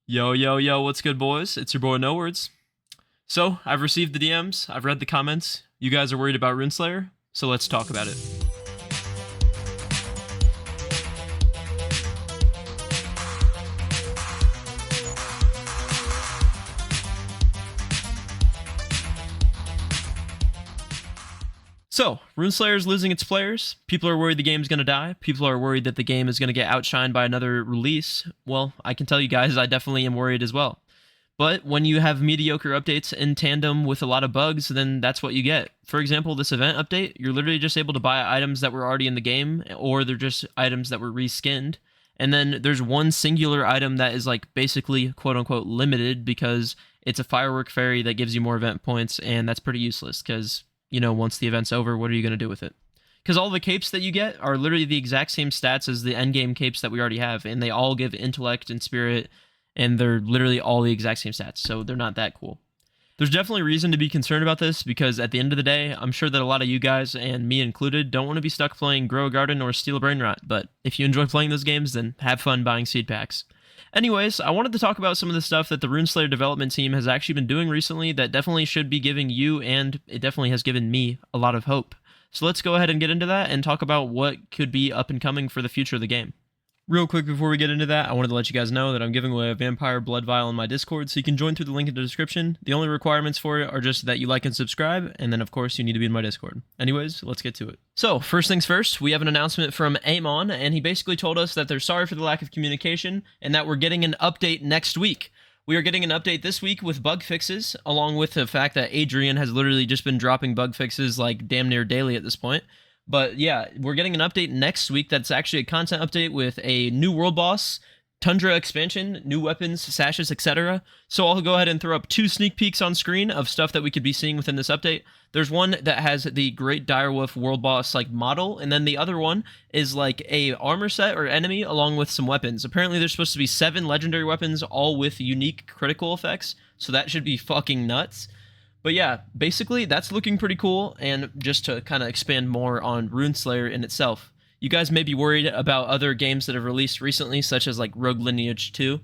Yo, yo, yo, what's good, boys? It's your boy No Words. So, I've received the DMs, I've read the comments. You guys are worried about Runeslayer, so let's talk about it. So, Runeslayer is losing its players. People are worried the game's gonna die. People are worried that the game is gonna get outshined by another release. Well, I can tell you guys, I definitely am worried as well. But when you have mediocre updates in tandem with a lot of bugs, then that's what you get. For example, this event update, you're literally just able to buy items that were already in the game, or they're just items that were reskinned. And then there's one singular item that is like basically quote unquote limited because it's a firework fairy that gives you more event points, and that's pretty useless because, you know, once the event's over, what are you going to do with it? Because all the capes that you get are literally the exact same stats as the endgame capes that we already have, and they all give intellect and spirit, and they're literally all the exact same stats, so they're not that cool. There's definitely reason to be concerned about this, because at the end of the day, I'm sure that a lot of you guys, and me included, don't want to be stuck playing Grow a Garden or Steal a Brain Rot, but if you enjoy playing those games, then have fun buying seed packs. Anyways, I wanted to talk about some of the stuff that the Runeslayer development team has actually been doing recently that definitely should be giving you, and it definitely has given me, a lot of hope. So let's go ahead and get into that and talk about what could be up and coming for the future of the game. Real quick before we get into that, I wanted to let you guys know that I'm giving away a Vampire Blood Vial in my Discord, so you can join through the link in the description. The only requirements for it are just that you like and subscribe, and then of course you need to be in my Discord. Anyways, let's get to it. So, first things first, we have an announcement from Amon, and he basically told us that they're sorry for the lack of communication, and that we're getting an update next week. We are getting an update this week with bug fixes, along with the fact that Adrian has literally just been dropping bug fixes like damn near daily at this point. But yeah, we're getting an update next week that's actually a content update with a new world boss, Tundra expansion, new weapons, sashes, etc. So I'll go ahead and throw up 2 sneak peeks on screen of stuff that we could be seeing within this update. There's one that has the Great Direwolf world boss like model, and then the other one is like a armor set or enemy along with some weapons. Apparently there's supposed to be 7 legendary weapons, all with unique critical effects, so that should be fucking nuts. But yeah, basically, that's looking pretty cool, and just to kind of expand more on Runeslayer in itself, you guys may be worried about other games that have released recently, such as like Rogue Lineage 2.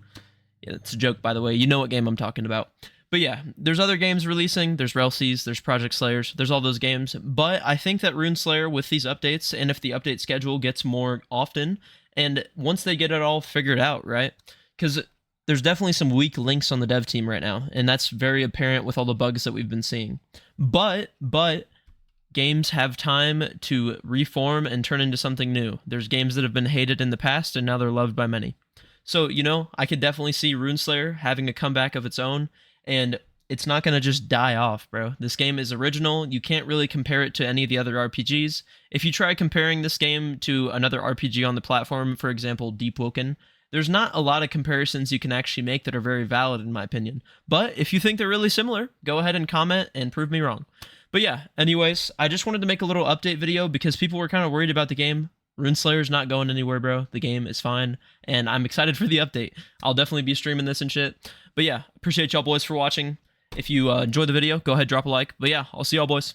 Yeah, it's a joke, by the way. You know what game I'm talking about. But yeah, there's other games releasing. There's Relseas, there's Project Slayers, there's all those games. But I think that Runeslayer, with these updates, and if the update schedule gets more often, and once they get it all figured out, right? Because there's definitely some weak links on the dev team right now, and that's very apparent with all the bugs that we've been seeing. But games have time to reform and turn into something new. There's games that have been hated in the past, and now they're loved by many. So, you know, I could definitely see Runeslayer having a comeback of its own, and it's not going to just die off, bro. This game is original. You can't really compare it to any of the other RPGs. If you try comparing this game to another RPG on the platform, for example, Deep Woken, there's not a lot of comparisons you can actually make that are very valid, in my opinion. But if you think they're really similar, go ahead and comment and prove me wrong. But yeah, anyways, I just wanted to make a little update video because people were kind of worried about the game. Runeslayer's not going anywhere, bro. The game is fine, and I'm excited for the update. I'll definitely be streaming this and shit. But yeah, appreciate y'all boys for watching. If you enjoyed the video, go ahead, drop a like. But yeah, I'll see y'all boys.